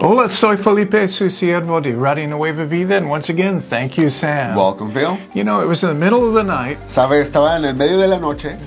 Hola, soy Felipe, su siervo de Radio Nueva, Vida, and once again, thank you, Sam. Welcome, Bill. You know, it was in the middle of the night, Sabe, estaba en el medio de la noche.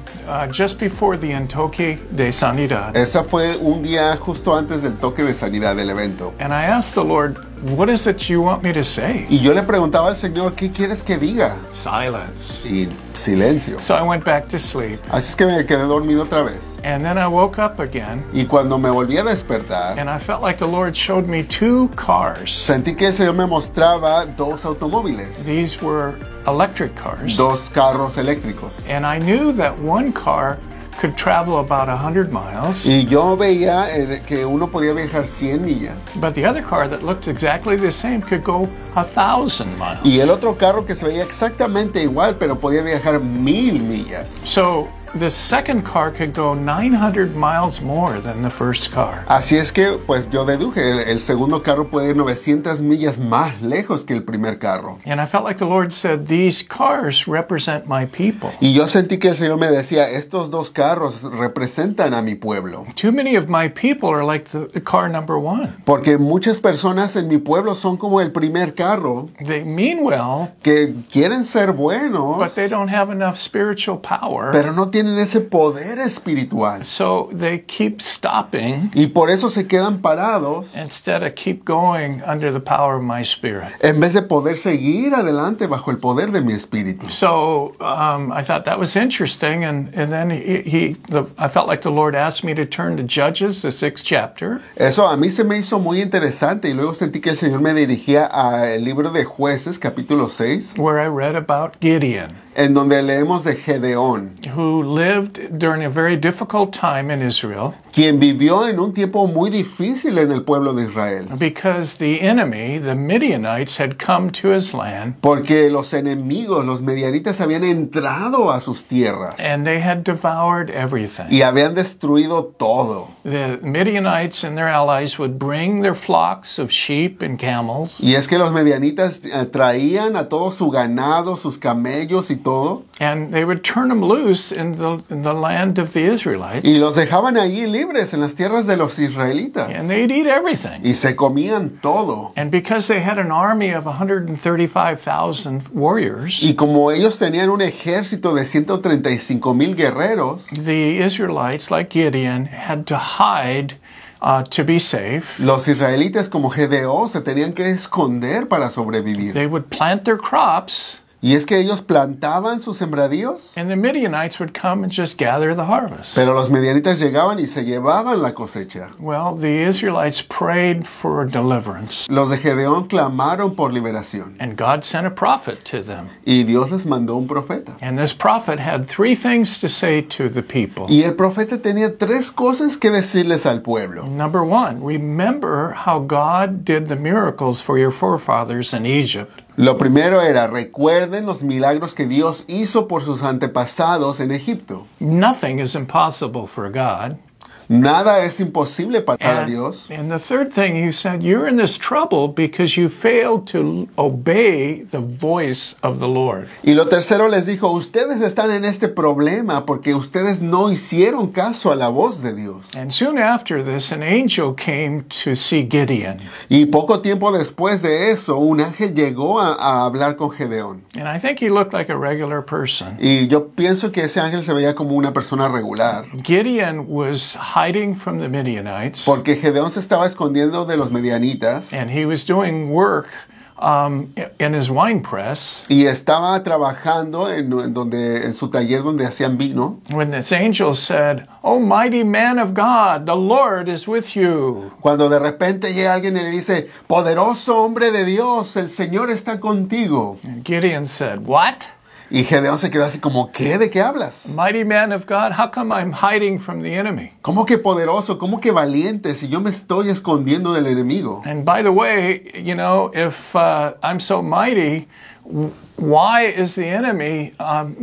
just before the toque de sanidad, Esa fue un día justo antes del toque de sanidad del evento. and I asked the Lord, what is it you want me to say? Y yo le preguntaba al Señor, ¿qué quieres que diga? Silence. Y silencio. So I went back to sleep, Así es que me quedé dormido otra vez. and then I woke up again, Y cuando me volví a despertar, and I felt like the Lord showed me two cars. sentí que el Señor me mostraba dos automóviles, These were electric cars, dos carros eléctricos. and I knew that one car could travel about 100 miles, Y yo veía que uno podía viajar 100 millas. but the other car that looked exactly the same could go 1,000 miles. Y el otro carro que se veía exactamente igual, pero podía viajar 1000 millas. So the second car could go 900 miles more than the first car. Así es que, pues yo deduje, el segundo carro puede ir 900 millas más lejos que el primer carro. And I felt like the Lord said, these cars represent my people. Y yo sentí que el Señor me decía, estos dos carros representan a mi pueblo. Too many of my people are like the car number one. Porque muchas personas en mi pueblo son como el primer carro, They mean well, que quieren ser buenos, but they don't have enough spiritual power. pero no tienen ese poder espiritual. So they keep stopping Y por eso se quedan parados, instead of keep going under the power of my spirit. en vez de poder seguir adelante bajo el poder de mi espíritu. So I thought that was interesting, and then I felt like the Lord asked me to turn to Judges, the 6th chapter, Eso a mí se me hizo muy interesante y luego sentí que el Señor me dirigía al libro de Jueces, capítulo 6, where I read about Gideon, en donde leemos de Gedeón, who lived during a very difficult time in Israel quien vivió en un tiempo muy difícil en el pueblo de Israel, because the enemy, the Midianites, had come to his land porque los enemigos, los medianitas, habían entrado a sus tierras and they had devoured everything. y habían destruido todo. The Midianites and their allies would bring their flocks of sheep and camels, Y es que los medianitas traían a todo su ganado, sus camellos y todo, and they would turn them loose in the land of the Israelites, y los dejaban allí libres en las tierras de los israelitas. and they'd eat everything. Y se comían todo. And because they had an army of 135,000 warriors, Y como ellos tenían un ejército de 135,000 guerreros, the Israelites, like Gideon, had to hide to be safe. los israelitas como Gedeón se tenían que esconder para sobrevivir. They would plant their crops, Y es que ellos plantaban sus sembradíos, and the Midianites would come and just gather the harvest. pero los medianitas llegaban y se llevaban la cosecha. Well, the Israelites prayed for deliverance, Los de Gedeón clamaron por liberación. and God sent a prophet to them. Y Dios les mandó un profeta. And this prophet had three things to say to the people. Y el profeta tenía tres cosas que decirles al pueblo. Number one, remember how God did the miracles for your forefathers in Egypt. Lo primero era, recuerden los milagros que Dios hizo por sus antepasados en Egipto. Nothing is impossible for God. Nada es imposible para Dios. And the third thing, he said, you're in this trouble because you failed to obey the voice of the Lord. Y lo tercero les dijo, ustedes están en este problema porque ustedes no hicieron caso a la voz de Dios. And soon after this, an angel came to see Gideon. Y poco tiempo después de eso, un ángel llegó a hablar con Gedeón. And I think he looked like a regular person. Y yo pienso que ese ángel se veía como una persona regular. Gideon was hiding from the Midianites. Porque Gedeón se estaba escondiendo de los medianitas. And he was doing work in his wine press. Y estaba trabajando en su taller donde hacían vino. When this angel said, "Oh, mighty man of God, the Lord is with you." Cuando de repente llega alguien y le dice, poderoso hombre de Dios, el Señor está contigo. And Gideon said, "What? Y Gedeón se quedó así como, ¿qué? ¿De qué hablas? Mighty man of God, how come I'm hiding from the enemy?" ¿Cómo que poderoso? ¿Cómo que valiente si yo me estoy escondiendo del enemigo? And by the way, you know, if I'm so mighty, why is the enemy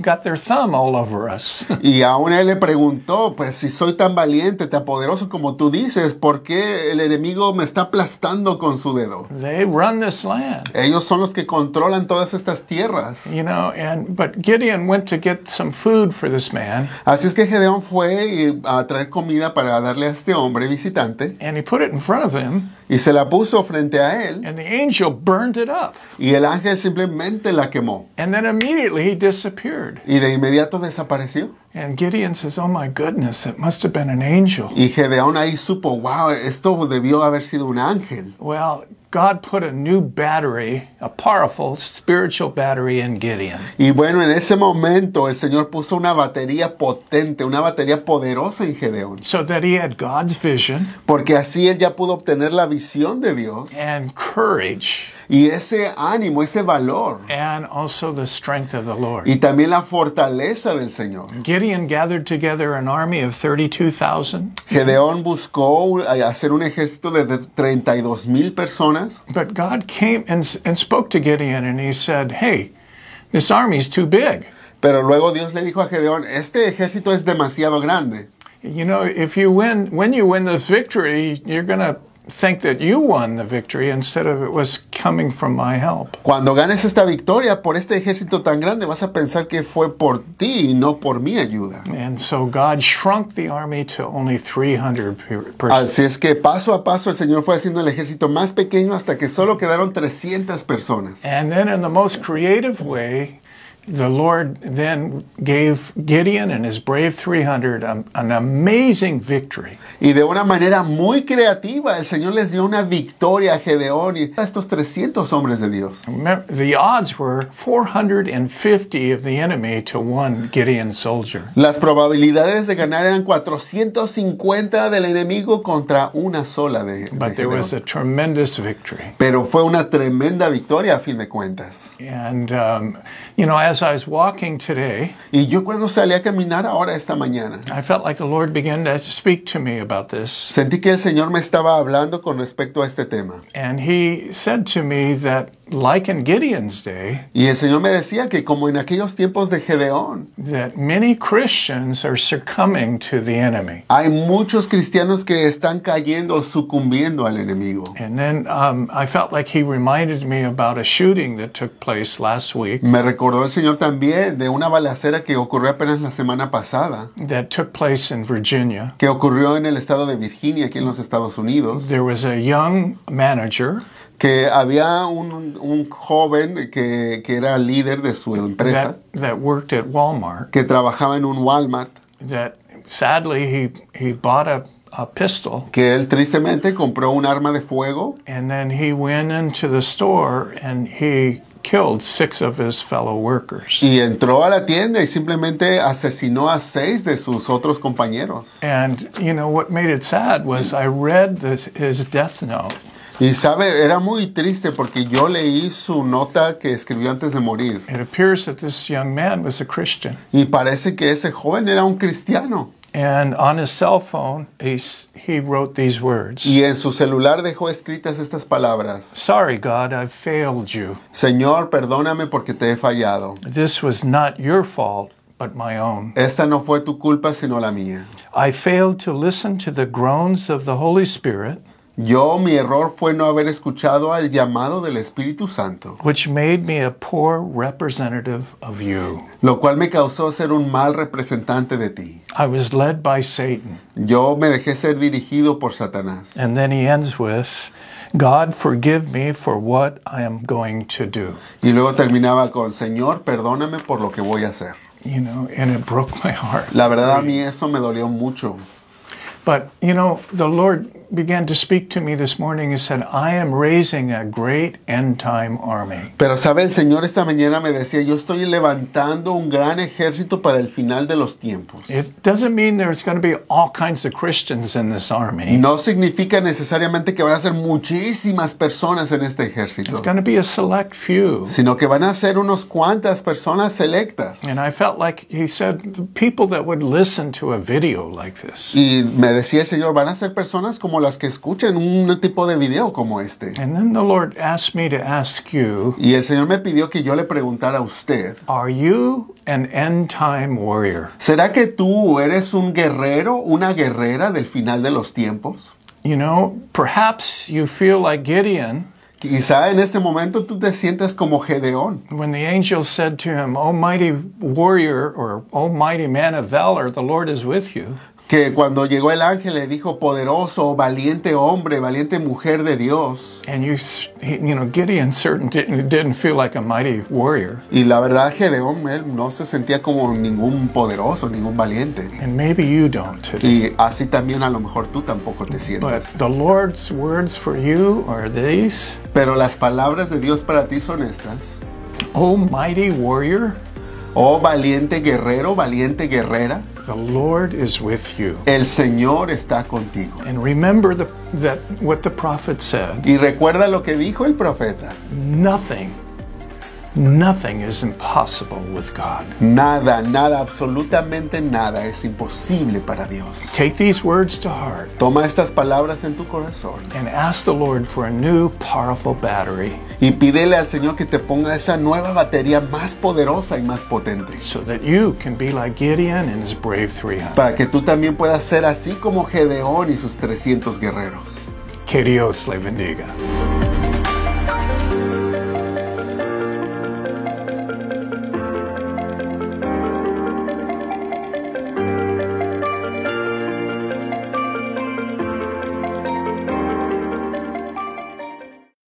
got their thumb all over us? Y aún él le preguntó, pues si soy tan valiente, tan poderoso como tú dices, ¿por qué el enemigo me está aplastando con su dedo? They run this land. Ellos son los que controlan todas estas tierras. You know, but Gideon went to get some food for this man. Así es que Gedeón fue a traer comida para darle a este hombre visitante. And he put it in front of him. Y se la puso frente a él. and the angel burned it up. Y el ángel simplemente la quemó. And then immediately he disappeared. Y de inmediato desapareció. And Gideon says, oh my goodness, it must have been an angel. Y Gedeón ahí supo, wow, esto debió haber sido un ángel. Well, God put a new battery, a powerful spiritual battery in Gideon. Y bueno, en ese momento el Señor puso una batería potente, una batería poderosa en Gedeón. So that he had God's vision Porque así él ya pudo obtener la visión de Dios and courage y ese ánimo, ese valor. and also the strength of the Lord. Y también la fortaleza del Señor. Gideon gathered together an army of 32,000. Gedeón buscó hacer un ejército de 32,000 personas. But God came and spoke to Gideon and he said, hey, this army's too big. Pero luego Dios le dijo a Gedeón, este ejército es demasiado grande. You know, if you win, when you win this victory, you're going to think that you won the victory instead of it was coming from my help. Cuando ganes esta victoria por este ejército tan grande, vas a pensar que fue por ti y no por mi ayuda. And so God shrunk the army to only 300 persons. Así es que paso a paso el Señor fue haciendo el ejército más pequeño hasta que solo quedaron 300 personas. And then in the most creative way, the Lord then gave Gideon and his brave 300 an amazing victory. Y de una manera muy creativa, el Señor les dio una victoria a Gedeón y a estos 300 hombres de Dios. Remember, the odds were 450 of the enemy to one Gideon soldier. Las probabilidades de ganar eran 450 del enemigo contra una sola de But there Gedeón. was a tremendous victory. Pero fue una tremenda victoria a fin de cuentas. And, you know, as I was walking today, Y yo cuando salí a caminar ahora esta mañana, I felt like the Lord began to speak to me about this. sentí que el Señor me estaba hablando con respecto a este tema. And he said to me that, like in Gideon's day, Y el Señor me decía que como en aquellos tiempos de Gedeón, that many Christians are succumbing to the enemy. hay muchos cristianos que están cayendo, sucumbiendo al enemigo. And then I felt like he reminded me about a shooting that took place last week Me recordó el Señor también de una balacera que ocurrió apenas la semana pasada, that took place in Virginia. que ocurrió en el estado de Virginia, aquí en los Estados Unidos, There was a young manager que había un joven que era líder de su empresa, that worked at Walmart que trabajaba en un Walmart, that sadly he bought a pistol que él tristemente compró un arma de fuego and then he went into the store and he killed 6 of his fellow workers. y entró a la tienda y simplemente asesinó a 6 de sus otros compañeros. And you know what made it sad was I read his death note. Y sabe, era muy triste porque yo leí su nota que escribió antes de morir. It appears that this young man was a Christian. Y parece que ese joven era un cristiano. And on his cell phone, he wrote these words. Y en su celular dejó escritas estas palabras. Sorry, God, I've failed you. Señor, perdóname porque te he fallado. This was not your fault, but my own. Esta no fue tu culpa, sino la mía. I failed to listen to the groans of the Holy Spirit, Mi error fue no haber escuchado al llamado del Espíritu Santo, which made me a poor representative of you. lo cual me causó ser un mal representante de ti. I was led by Satan. Yo me dejé ser dirigido por Satanás. And then he ends with, God, forgive me for what I am going to do. Y luego terminaba con, Señor, perdóname por lo que voy a hacer. You know, and it broke my heart. La verdad a mí eso me dolió mucho. But, you know, the Lord began to speak to me this morning and said, I am raising a great end-time army. Pero sabe, el Señor esta mañana me decía, yo estoy levantando un gran ejército para el final de los tiempos. It doesn't mean there's going to be all kinds of Christians in this army. No significa necesariamente que van a ser muchísimas personas en este ejército, It's going to be a select few. sino que van a ser unos cuantas personas selectas. And I felt like he said, the people that would listen to a video like this. Y me decía el Señor, van a ser personas como las que escuchan un tipo de video como este. And then the Lord asked me to ask you, Y el Señor me pidió que yo le preguntara a usted, are you an end-time warrior? ¿será que tú eres un guerrero, una guerrera del final de los tiempos? You know, perhaps you feel like Gideon Quizá en este momento tú te sientas como Gedeón. when the angel said to him, O mighty warrior or O mighty man of valor, the Lord is with you. Que cuando llegó el ángel le dijo poderoso, valiente hombre, valiente mujer de Dios. And Gideon certainly didn't feel like a mighty warrior. Y la verdad, Gedeón, él no se sentía como ningún poderoso, ningún valiente. And maybe you don't today. Y así también a lo mejor tú tampoco te But sientes. the Lord's words for you are these. Pero las palabras de Dios para ti son estas. Oh, mighty warrior, Oh valiente guerrero, valiente guerrera, the Lord is with you. el Señor está contigo. And remember that what the prophet said. Y recuerda lo que dijo el profeta. Nothing is impossible with God. Nada, absolutamente nada es imposible para Dios. Take these words to heart Toma estas palabras en tu corazón and ask the Lord for a new powerful battery y pídele al Señor que te ponga esa nueva batería más poderosa y más potente, so that you can be like Gideon and his brave 300. para que tú también puedas ser así como Gedeón y sus 300 guerreros. Que Dios le bendiga.